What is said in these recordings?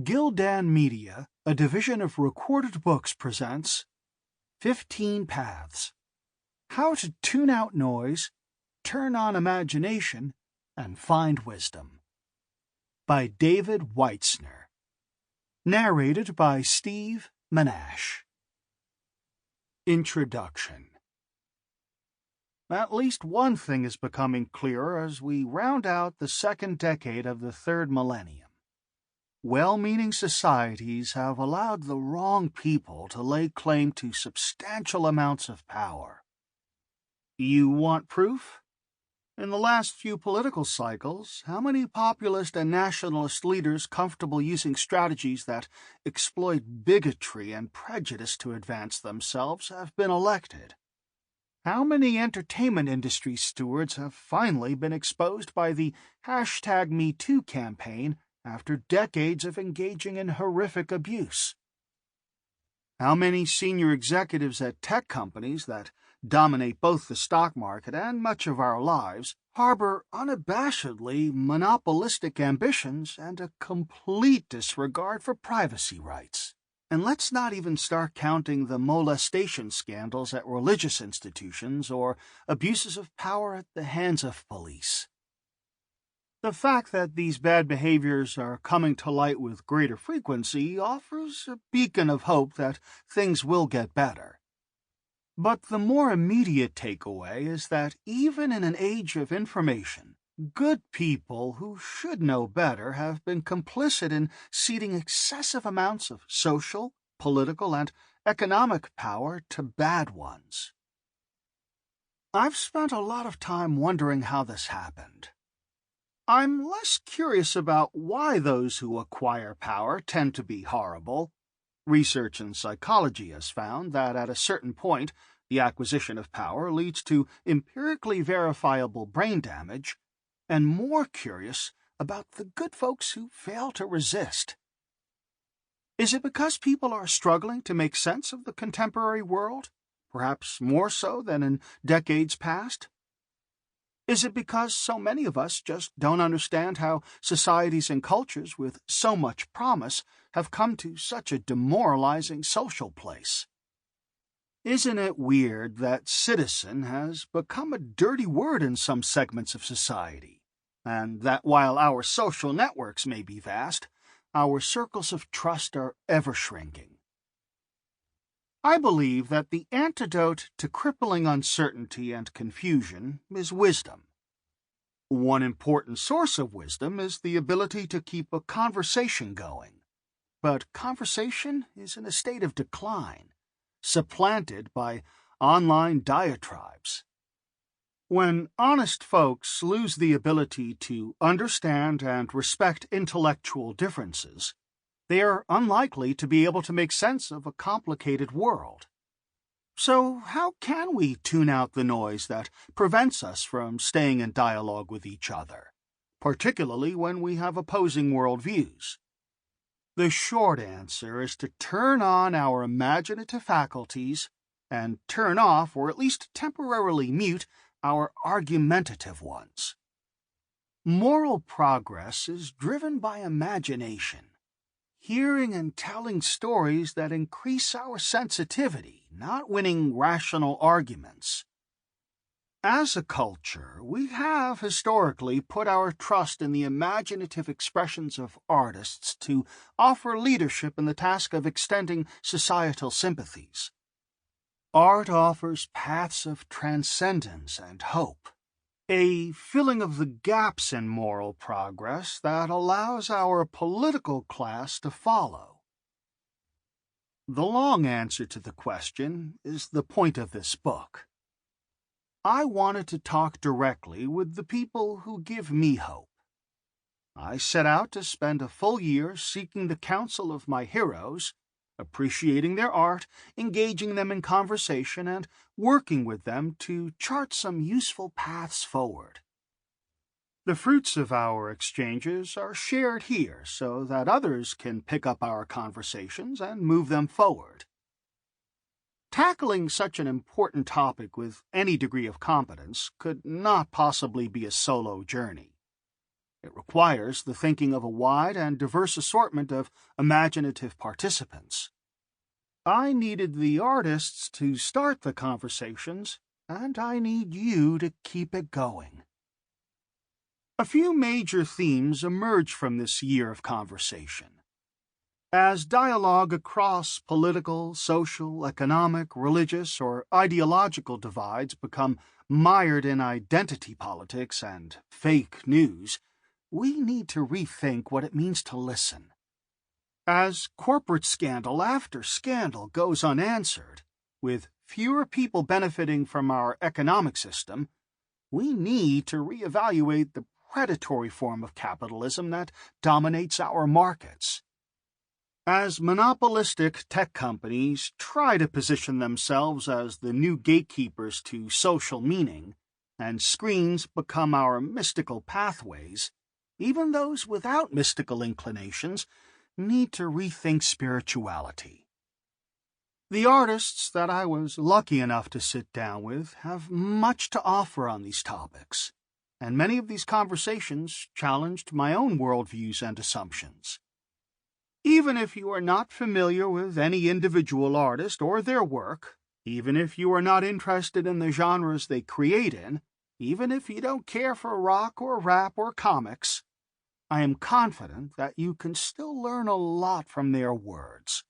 Gildan Media, a division of Recorded Books, presents 15 Paths: How to Tune Out Noise, Turn On Imagination, and Find Wisdom, by David Weitzner. Narrated by Steve Menasche. Introduction. At least one thing is becoming clearer as we round out the second decade of the third millennium. Well-meaning societies have allowed the wrong people to lay claim to substantial amounts of power. You want proof? In the last few political cycles, how many populist and nationalist leaders comfortable using strategies that exploit bigotry and prejudice to advance themselves have been elected? How many entertainment industry stewards have finally been exposed by the #MeToo campaign after decades of engaging in horrific abuse? How many senior executives at tech companies that dominate both the stock market and much of our lives harbor unabashedly monopolistic ambitions and a complete disregard for privacy rights? And let's not even start counting the molestation scandals at religious institutions or abuses of power at the hands of police. The fact that these bad behaviors are coming to light with greater frequency offers a beacon of hope that things will get better. But the more immediate takeaway is that even in an age of information, good people who should know better have been complicit in ceding excessive amounts of social, political, and economic power to bad ones. I've spent a lot of time wondering how this happened. I'm less curious about why those who acquire power tend to be horrible. Research in psychology has found that at a certain point, the acquisition of power leads to empirically verifiable brain damage, and more curious about the good folks who fail to resist. Is it because people are struggling to make sense of the contemporary world, perhaps more so than in decades past? Is it because so many of us just don't understand how societies and cultures with so much promise have come to such a demoralizing social place? Isn't it weird that citizen has become a dirty word in some segments of society, and that while our social networks may be vast, our circles of trust are ever shrinking? I believe that the antidote to crippling uncertainty and confusion is wisdom. One important source of wisdom is the ability to keep a conversation going. But conversation is in a state of decline, supplanted by online diatribes. When honest folks lose the ability to understand and respect intellectual differences, they are unlikely to be able to make sense of a complicated world. So how can we tune out the noise that prevents us from staying in dialogue with each other, particularly when we have opposing worldviews? The short answer is to turn on our imaginative faculties and turn off, or at least temporarily mute, our argumentative ones. Moral progress is driven by imagination. Hearing and telling stories that increase our sensitivity, not winning rational arguments. As a culture, we have historically put our trust in the imaginative expressions of artists to offer leadership in the task of extending societal sympathies. Art offers paths of transcendence and hope, a filling of the gaps in moral progress that allows our political class to follow. The long answer to the question is the point of this book. I wanted to talk directly with the people who give me hope. I set out to spend a full year seeking the counsel of my heroes, appreciating their art, engaging them in conversation, and working with them to chart some useful paths forward. The fruits of our exchanges are shared here so that others can pick up our conversations and move them forward. Tackling such an important topic with any degree of competence could not possibly be a solo journey. It requires the thinking of a wide and diverse assortment of imaginative participants. I needed the artists to start the conversations, and I need you to keep it going. A few major themes emerge from this year of conversation. As dialogue across political, social, economic, religious, or ideological divides become mired in identity politics and fake news, we need to rethink what it means to listen. As corporate scandal after scandal goes unanswered, with fewer people benefiting from our economic system, we need to reevaluate the predatory form of capitalism that dominates our markets. As monopolistic tech companies try to position themselves as the new gatekeepers to social meaning, and screens become our mystical pathways, even those without mystical inclinations need to rethink spirituality. The artists that I was lucky enough to sit down with have much to offer on these topics, and many of these conversations challenged my own worldviews and assumptions. Even if you are not familiar with any individual artist or their work, even if you are not interested in the genres they create in, even if you don't care for rock or rap or comics, I am confident that you can still learn a lot from their words.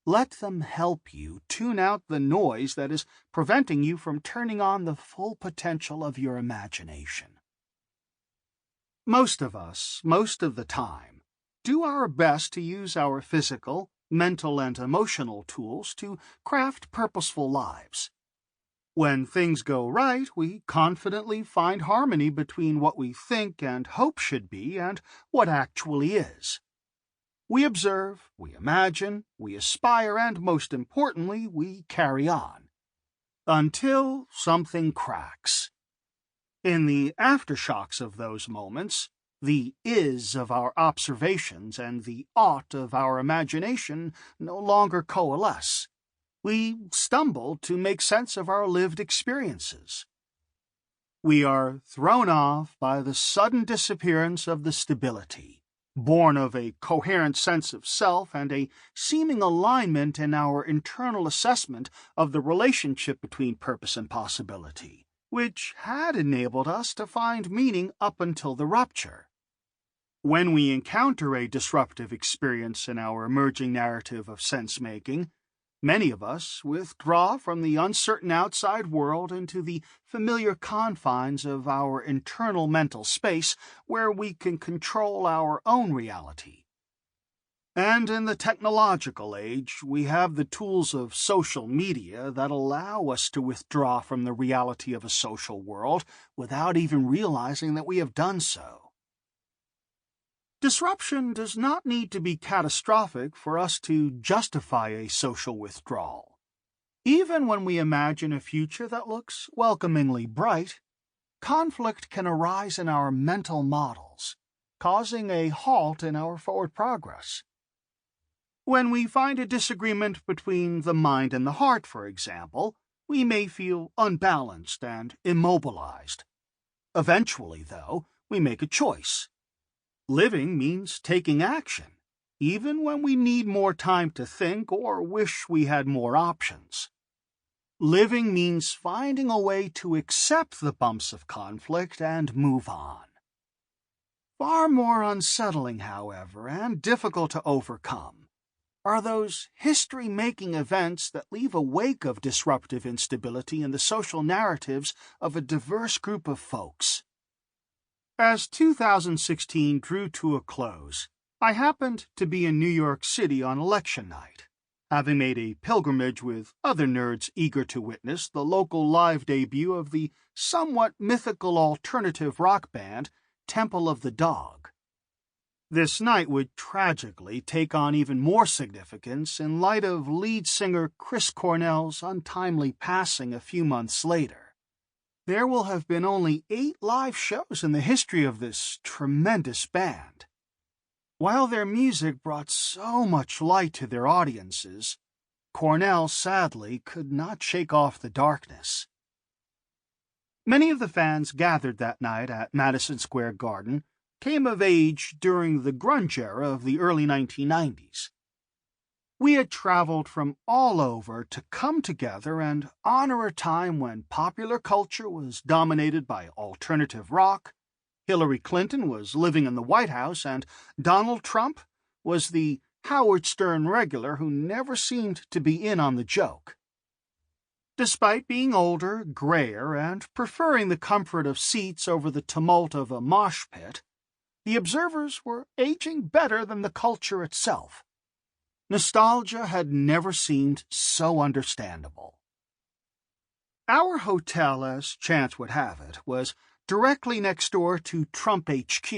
Let them help you tune out the noise that is preventing you from turning on the full potential of your imagination. Most of us, most of the time, do our best to use our physical, mental, and emotional tools to craft purposeful lives. When things go right, we confidently find harmony between what we think and hope should be and what actually is. We observe, we imagine, we aspire, and most importantly, we carry on. Until something cracks. In the aftershocks of those moments, the is of our observations and the ought of our imagination no longer coalesce. We stumble to make sense of our lived experiences. We are thrown off by the sudden disappearance of the stability, born of a coherent sense of self and a seeming alignment in our internal assessment of the relationship between purpose and possibility, which had enabled us to find meaning up until the rupture. When we encounter a disruptive experience in our emerging narrative of sense-making, many of us withdraw from the uncertain outside world into the familiar confines of our internal mental space where we can control our own reality. And in the technological age, we have the tools of social media that allow us to withdraw from the reality of a social world without even realizing that we have done so. Disruption does not need to be catastrophic for us to justify a social withdrawal. Even when we imagine a future that looks welcomingly bright, conflict can arise in our mental models, causing a halt in our forward progress. When we find a disagreement between the mind and the heart, for example, we may feel unbalanced and immobilized. Eventually, though, we make a choice. Living means taking action, even when we need more time to think or wish we had more options. Living means finding a way to accept the bumps of conflict and move on. Far more unsettling, however, and difficult to overcome, are those history-making events that leave a wake of disruptive instability in the social narratives of a diverse group of folks. As 2016 drew to a close, I happened to be in New York City on election night, having made a pilgrimage with other nerds eager to witness the local live debut of the somewhat mythical alternative rock band Temple of the Dog. This night would tragically take on even more significance in light of lead singer Chris Cornell's untimely passing a few months later. There will have been only 8 live shows in the history of this tremendous band. While their music brought so much light to their audiences, Cornell sadly could not shake off the darkness. Many of the fans gathered that night at Madison Square Garden came of age during the grunge era of the early 1990s. We had traveled from all over to come together and honor a time when popular culture was dominated by alternative rock, Hillary Clinton was living in the White House, and Donald Trump was the Howard Stern regular who never seemed to be in on the joke. Despite being older, grayer, and preferring the comfort of seats over the tumult of a mosh pit, the observers were aging better than the culture itself. Nostalgia had never seemed so understandable. Our hotel, as chance would have it, was directly next door to Trump HQ,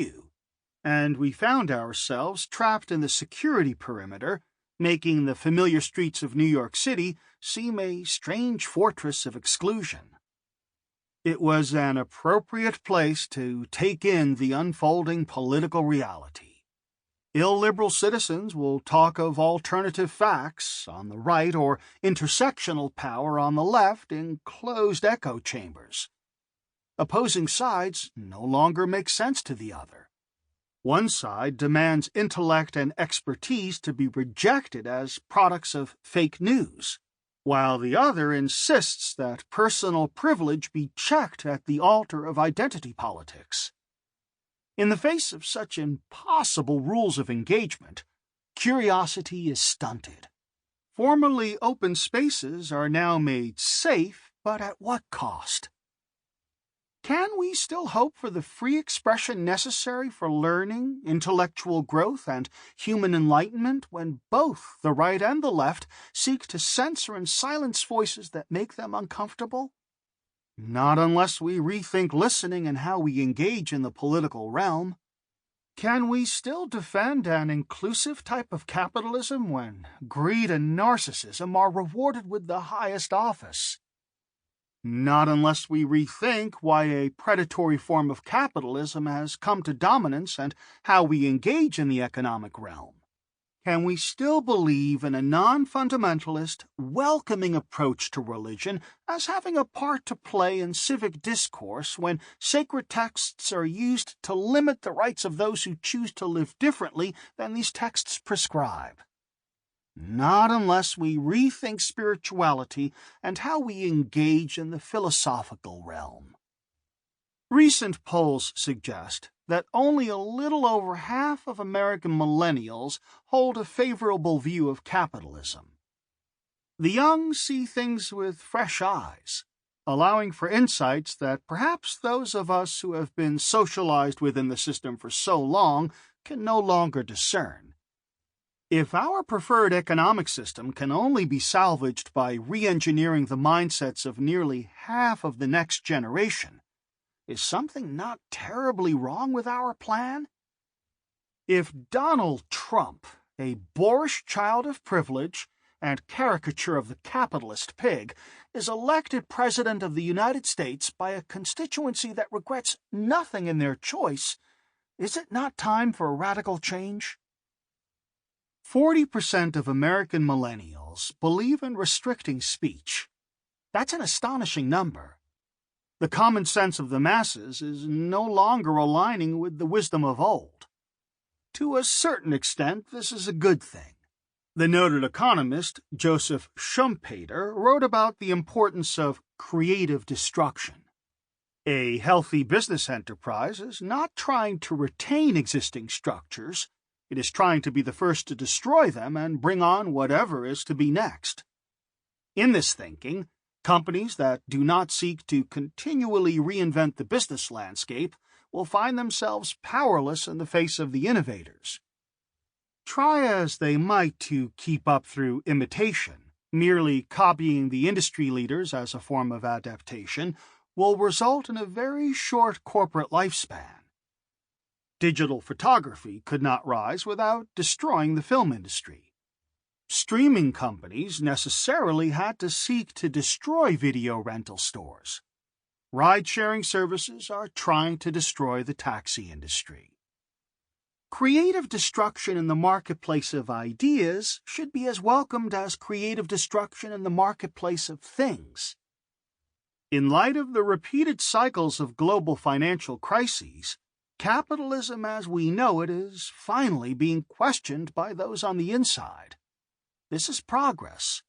and we found ourselves trapped in the security perimeter, making the familiar streets of New York City seem a strange fortress of exclusion. It was an appropriate place to take in the unfolding political reality. Illiberal citizens will talk of alternative facts on the right or intersectional power on the left in closed echo chambers. Opposing sides no longer make sense to the other. One side demands intellect and expertise to be rejected as products of fake news, while the other insists that personal privilege be checked at the altar of identity politics. In the face of such impossible rules of engagement, curiosity is stunted. Formerly open spaces are now made safe, but at what cost? Can we still hope for the free expression necessary for learning, intellectual growth, and human enlightenment when both the right and the left seek to censor and silence voices that make them uncomfortable? Not unless we rethink listening and how we engage in the political realm. Can we still defend an inclusive type of capitalism when greed and narcissism are rewarded with the highest office? Not unless we rethink why a predatory form of capitalism has come to dominance and how we engage in the economic realm. Can we still believe in a non-fundamentalist, welcoming approach to religion as having a part to play in civic discourse when sacred texts are used to limit the rights of those who choose to live differently than these texts prescribe? Not unless we rethink spirituality and how we engage in the philosophical realm. Recent polls suggest that only a little over half of American millennials hold a favorable view of capitalism. The young see things with fresh eyes, allowing for insights that perhaps those of us who have been socialized within the system for so long can no longer discern. If our preferred economic system can only be salvaged by re-engineering the mindsets of nearly half of the next generation, is something not terribly wrong with our plan? If Donald Trump, a boorish child of privilege and caricature of the capitalist pig, is elected President of the United States by a constituency that regrets nothing in their choice, is it not time for a radical change? 40% of American millennials believe in restricting speech. That's an astonishing number. The common sense of the masses is no longer aligning with the wisdom of old. To a certain extent, this is a good thing. The noted economist Joseph Schumpeter wrote about the importance of creative destruction. A healthy business enterprise is not trying to retain existing structures. It is trying to be the first to destroy them and bring on whatever is to be next. In this thinking, companies that do not seek to continually reinvent the business landscape will find themselves powerless in the face of the innovators. Try as they might to keep up through imitation, merely copying the industry leaders as a form of adaptation will result in a very short corporate lifespan. Digital photography could not rise without destroying the film industry. Streaming companies necessarily had to seek to destroy video rental stores. Ride-sharing services are trying to destroy the taxi industry. Creative destruction in the marketplace of ideas should be as welcomed as creative destruction in the marketplace of things. In light of the repeated cycles of global financial crises, capitalism as we know it is finally being questioned by those on the inside. This is progress.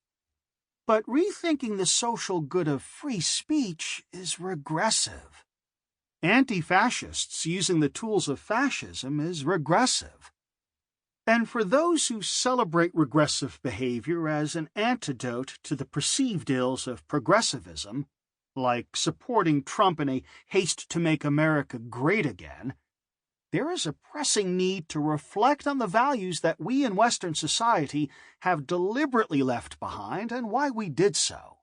But rethinking the social good of free speech is regressive. Anti-fascists using the tools of fascism is regressive. And for those who celebrate regressive behavior as an antidote to the perceived ills of progressivism, like supporting Trump in a haste to make America great again, there is a pressing need to reflect on the values that we in Western society have deliberately left behind and why we did so.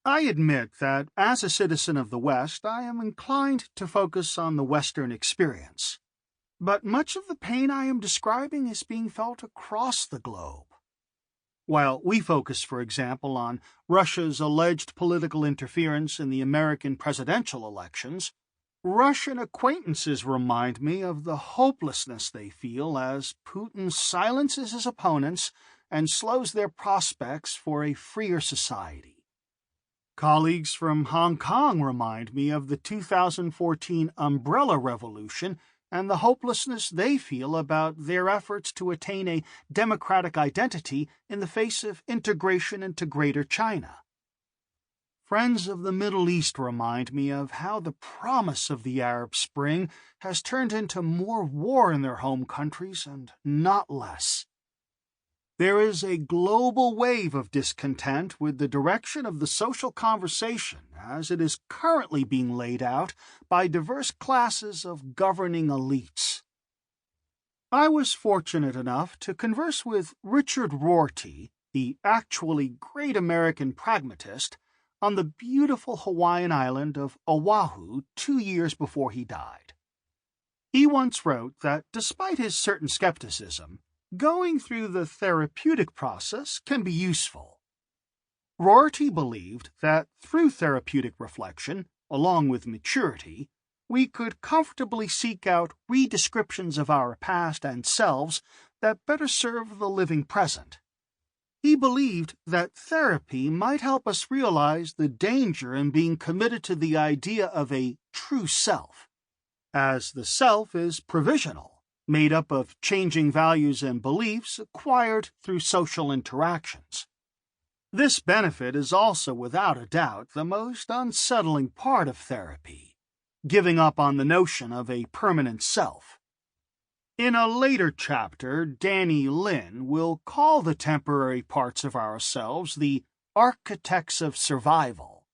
I admit that as a citizen of the West, I am inclined to focus on the Western experience. But much of the pain I am describing is being felt across the globe. While we focus, for example, on Russia's alleged political interference in the American presidential elections, Russian acquaintances remind me of the hopelessness they feel as Putin silences his opponents and slows their prospects for a freer society. Colleagues from Hong Kong remind me of the 2014 Umbrella Revolution and the hopelessness they feel about their efforts to attain a democratic identity in the face of integration into Greater China. Friends of the Middle East remind me of how the promise of the Arab Spring has turned into more war in their home countries and not less. There is a global wave of discontent with the direction of the social conversation as it is currently being laid out by diverse classes of governing elites. I was fortunate enough to converse with Richard Rorty, the actually great American pragmatist, on the beautiful Hawaiian island of Oahu 2 years before he died. He once wrote that despite his certain skepticism, going through the therapeutic process can be useful. Rorty believed that through therapeutic reflection, along with maturity, we could comfortably seek out redescriptions of our past and selves that better serve the living present. He believed that therapy might help us realize the danger in being committed to the idea of a true self, as the self is provisional, made up of changing values and beliefs acquired through social interactions. This benefit is also without a doubt the most unsettling part of therapy, giving up on the notion of a permanent self. In a later chapter, Danny Lin will call the temporary parts of ourselves the architects of survival.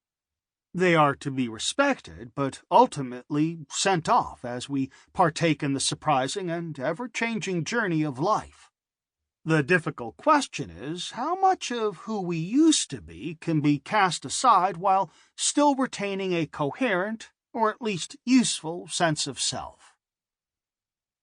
They are to be respected, but ultimately sent off as we partake in the surprising and ever-changing journey of life. The difficult question is how much of who we used to be can be cast aside while still retaining a coherent, or at least useful, sense of self.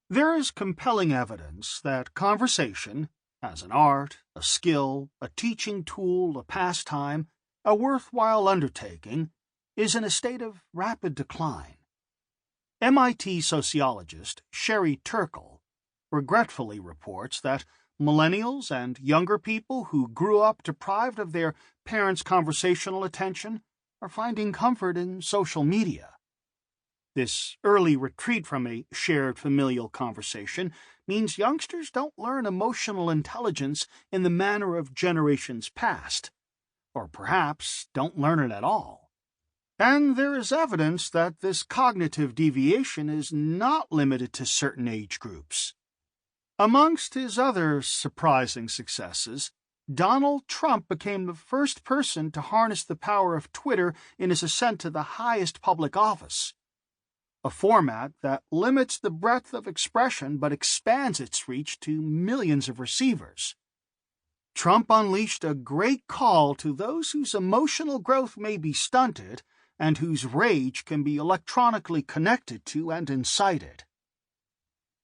There is compelling evidence that conversation, as an art, a skill, a teaching tool, a pastime, a worthwhile undertaking, is in a state of rapid decline. MIT sociologist Sherry Turkle regretfully reports that millennials and younger people who grew up deprived of their parents' conversational attention are finding comfort in social media. This early retreat from a shared familial conversation means youngsters don't learn emotional intelligence in the manner of generations past, or perhaps don't learn it at all. And there is evidence that this cognitive deviation is not limited to certain age groups. Amongst his other surprising successes, Donald Trump became the first person to harness the power of Twitter in his ascent to the highest public office, a format that limits the breadth of expression but expands its reach to millions of receivers. Trump unleashed a great call to those whose emotional growth may be stunted and whose rage can be electronically connected to and incited.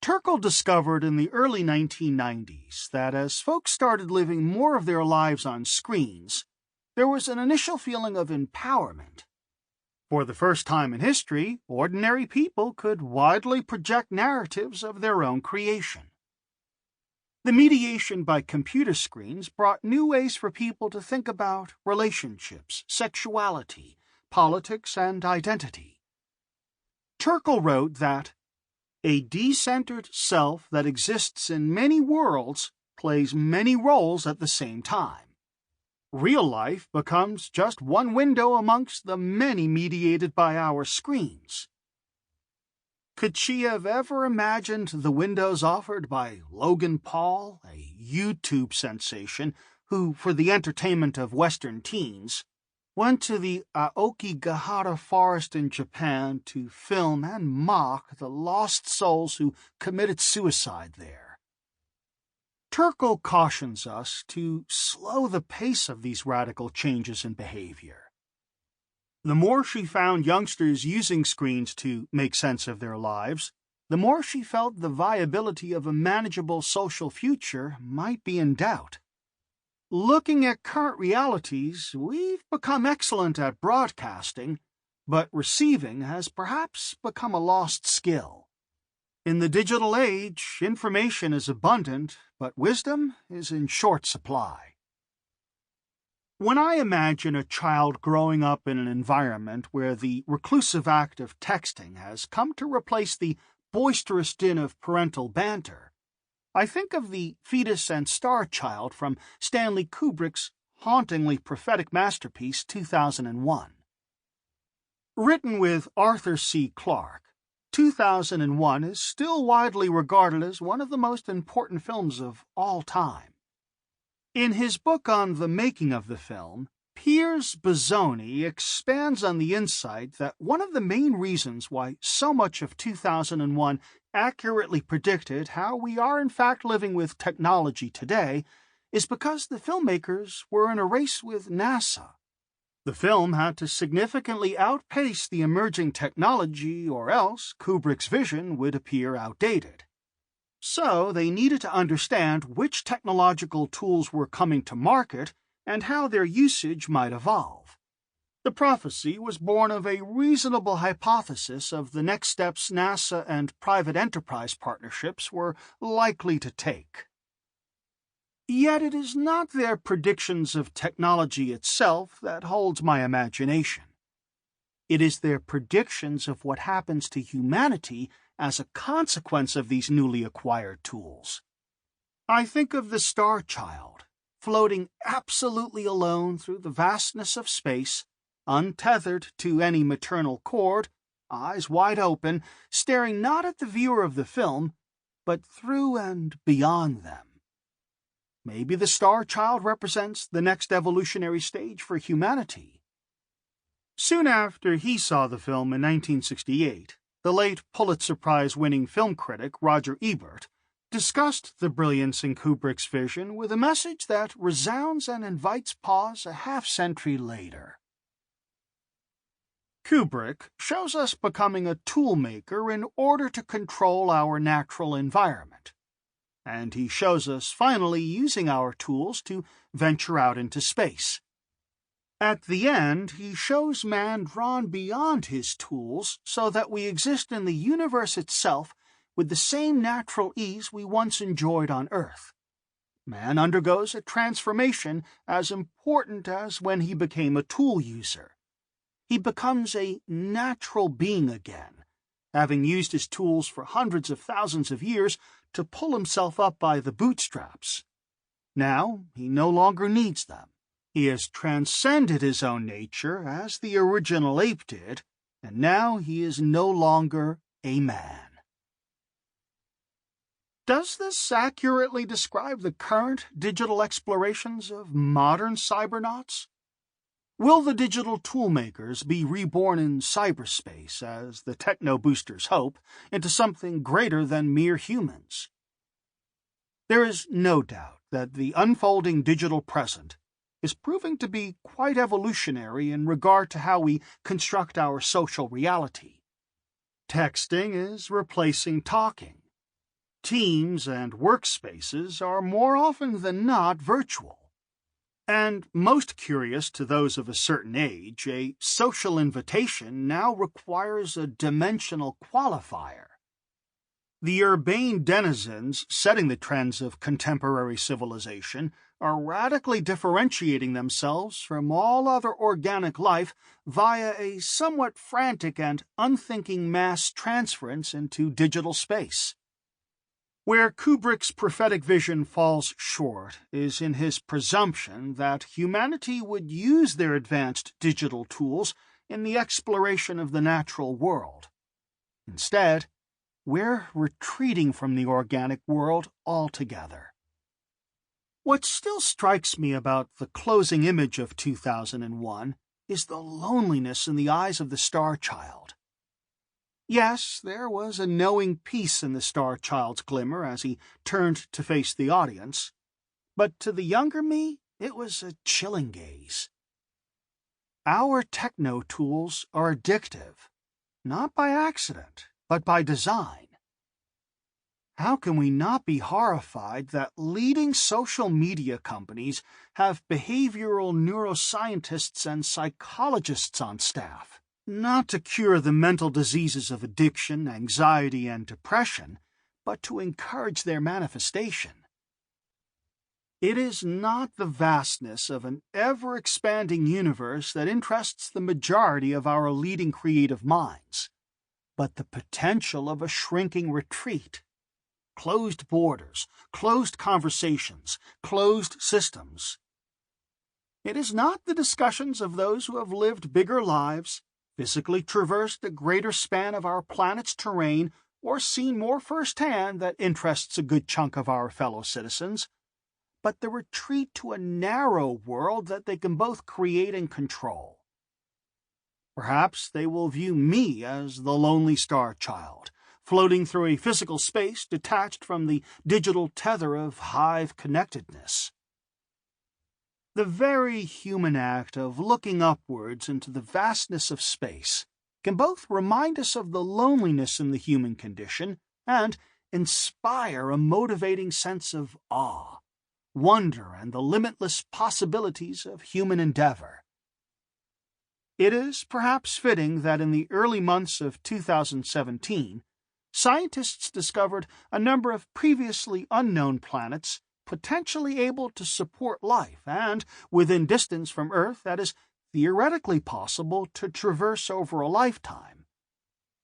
Turkle discovered in the early 1990s that as folks started living more of their lives on screens, there was an initial feeling of empowerment. For the first time in history, ordinary people could widely project narratives of their own creation. The mediation by computer screens brought new ways for people to think about relationships, sexuality, politics, and identity. Turkle wrote that a decentered self that exists in many worlds plays many roles at the same time. Real life becomes just one window amongst the many mediated by our screens. Could she have ever imagined the windows offered by Logan Paul, a YouTube sensation who, for the entertainment of Western teens, went to the Aokigahara forest in Japan to film and mock the lost souls who committed suicide there? Turkle cautions us to slow the pace of these radical changes in behavior. The more she found youngsters using screens to make sense of their lives, the more she felt the viability of a manageable social future might be in doubt. Looking at current realities, we've become excellent at broadcasting, but receiving has perhaps become a lost skill. In the digital age, information is abundant, but wisdom is in short supply. When I imagine a child growing up in an environment where the reclusive act of texting has come to replace the boisterous din of parental banter, I think of the fetus and star child from Stanley Kubrick's hauntingly prophetic masterpiece 2001. Written with Arthur C. Clarke, 2001 is still widely regarded as one of the most important films of all time. In his book on the making of the film, Piers Bozzoni expands on the insight that one of the main reasons why so much of 2001 accurately predicted how we are in fact living with technology today is because the filmmakers were in a race with NASA. The film had to significantly outpace the emerging technology, or else Kubrick's vision would appear outdated. So they needed to understand which technological tools were coming to market and how their usage might evolve. The prophecy was born of a reasonable hypothesis of the next steps NASA and private enterprise partnerships were likely to take. Yet it is not their predictions of technology itself that holds my imagination. It is their predictions of what happens to humanity as a consequence of these newly acquired tools. I think of the Star Child, floating absolutely alone through the vastness of space, untethered to any maternal cord, eyes wide open, staring not at the viewer of the film, but through and beyond them. Maybe the Star Child represents the next evolutionary stage for humanity. Soon after he saw the film in 1968, the late Pulitzer Prize-winning film critic Roger Ebert discussed the brilliance in Kubrick's vision with a message that resounds and invites pause a half-century later. Kubrick shows us becoming a toolmaker in order to control our natural environment, and he shows us finally using our tools to venture out into space. At the end, he shows man drawn beyond his tools so that we exist in the universe itself with the same natural ease we once enjoyed on Earth. Man undergoes a transformation as important as when he became a tool user. He becomes a natural being again, having used his tools for hundreds of thousands of years to pull himself up by the bootstraps. Now he no longer needs them. He has transcended his own nature as the original ape did, and now he is no longer a man. Does this accurately describe the current digital explorations of modern cybernauts? Will the digital toolmakers be reborn in cyberspace, as the techno-boosters hope, into something greater than mere humans? There is no doubt that the unfolding digital present is proving to be quite evolutionary in regard to how we construct our social reality. Texting is replacing talking. Teams and workspaces are more often than not virtual. And most curious to those of a certain age, a social invitation now requires a dimensional qualifier. The urbane denizens setting the trends of contemporary civilization are radically differentiating themselves from all other organic life via a somewhat frantic and unthinking mass transference into digital space. Where Kubrick's prophetic vision falls short is in his presumption that humanity would use their advanced digital tools in the exploration of the natural world. Instead, we're retreating from the organic world altogether. What still strikes me about the closing image of 2001 is the loneliness in the eyes of the Star Child. Yes, there was a knowing peace in the Star Child's glimmer as he turned to face the audience, but to the younger me, it was a chilling gaze. Our techno tools are addictive, not by accident, but by design. How can we not be horrified that leading social media companies have behavioral neuroscientists and psychologists on staff, not to cure the mental diseases of addiction, anxiety, and depression, but to encourage their manifestation? It is not the vastness of an ever-expanding universe that interests the majority of our leading creative minds, but the potential of a shrinking retreat. Closed borders, closed conversations, closed systems. It is not the discussions of those who have lived bigger lives, physically traversed a greater span of our planet's terrain, or seen more firsthand that interests a good chunk of our fellow citizens, but the retreat to a narrow world that they can both create and control. Perhaps they will view me as the lonely Star Child, floating through a physical space detached from the digital tether of hive connectedness. The very human act of looking upwards into the vastness of space can both remind us of the loneliness in the human condition and inspire a motivating sense of awe, wonder, and the limitless possibilities of human endeavor. It is perhaps fitting that in the early months of 2017, scientists discovered a number of previously unknown planets potentially able to support life and within distance from Earth that is theoretically possible to traverse over a lifetime.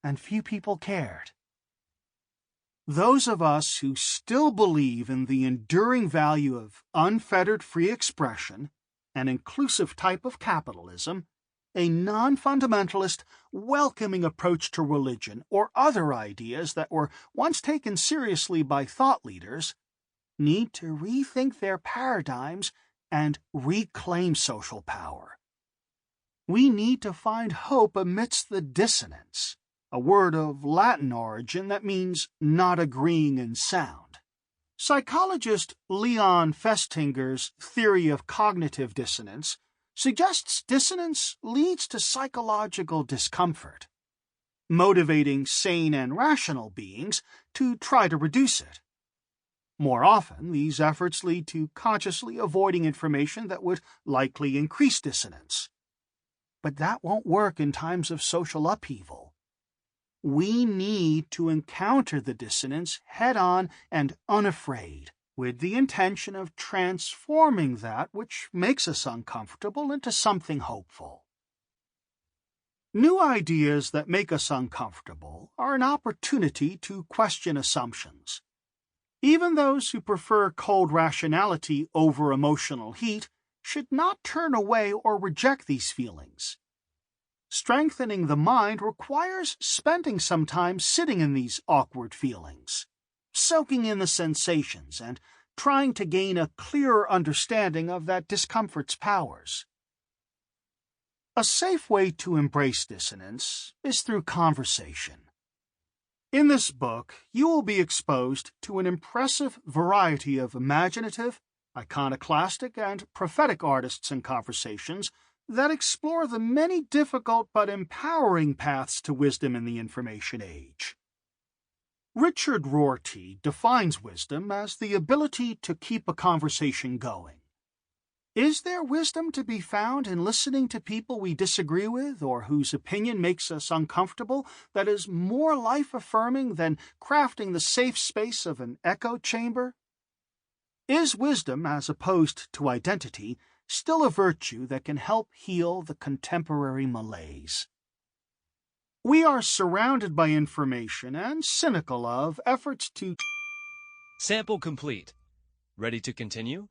And few people cared. Those of us who still believe in the enduring value of unfettered free expression, an inclusive type of capitalism, a non-fundamentalist, welcoming approach to religion, or other ideas that were once taken seriously by thought leaders, need to rethink their paradigms and reclaim social power. We need to find hope amidst the dissonance, a word of Latin origin that means not agreeing in sound. Psychologist Leon Festinger's theory of cognitive dissonance suggests dissonance leads to psychological discomfort, motivating sane and rational beings to try to reduce it. More often, these efforts lead to consciously avoiding information that would likely increase dissonance. But that won't work in times of social upheaval. We need to encounter the dissonance head-on and unafraid, with the intention of transforming that which makes us uncomfortable into something hopeful. New ideas that make us uncomfortable are an opportunity to question assumptions. Even those who prefer cold rationality over emotional heat should not turn away or reject these feelings. Strengthening the mind requires spending some time sitting in these awkward feelings, soaking in the sensations, and trying to gain a clearer understanding of that discomfort's powers. A safe way to embrace dissonance is through conversation. In this book, you will be exposed to an impressive variety of imaginative, iconoclastic, and prophetic artists and conversations that explore the many difficult but empowering paths to wisdom in the information age. Richard Rorty defines wisdom as the ability to keep a conversation going. Is there wisdom to be found in listening to people we disagree with or whose opinion makes us uncomfortable that is more life-affirming than crafting the safe space of an echo chamber? Is wisdom, as opposed to identity, still a virtue that can help heal the contemporary malaise? We are surrounded by information and cynical of efforts to... Sample complete. Ready to continue?